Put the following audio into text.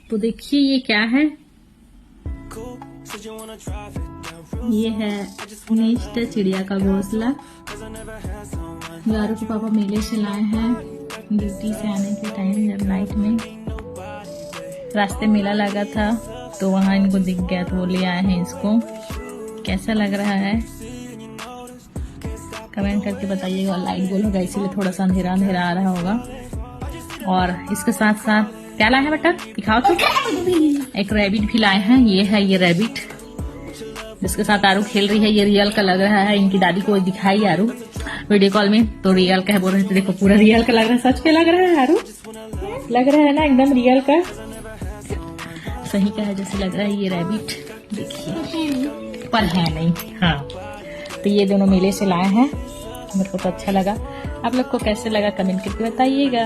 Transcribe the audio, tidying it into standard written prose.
तो देखिए ये क्या है, ये है मिस्टर चिड़िया का घोंसला। यारों के पापा मेले से लाए हैं ड्यूटी से आने के टाइम, जब नाइट में रास्ते मेला लगा था तो वहां इनको दिख गया तो वो ले आए हैं इसको। कैसा लग रहा है कमेंट करके बताइएगा। लाइट गोल होगा इसीलिए थोड़ा सा अंधेरा अंधेरा आ रहा होगा। और इसके साथ साथ क्या लाए हैं बेटा, दिखाओ तो। एक रैबिट भी लाए हैं, ये है ये रैबिट जिसके साथ आरू खेल रही है। ये रियल का लग रहा है, इनकी दादी को दिखाई आरू वीडियो कॉल में तो रियल का है, बोल रहे थे देखो पूरा रियल का लग रहा है। सच के लग रहा है आरू, लग रहा है ना एकदम रियल का, सही का है जैसे लग रहा है ये रैबिट। देखिए पर है नहीं। हाँ तो ये दोनों मेले से लाए हैं, मेरे को तो अच्छा लगा। आप लोग को कैसे लगा कमेंट करके बताइएगा।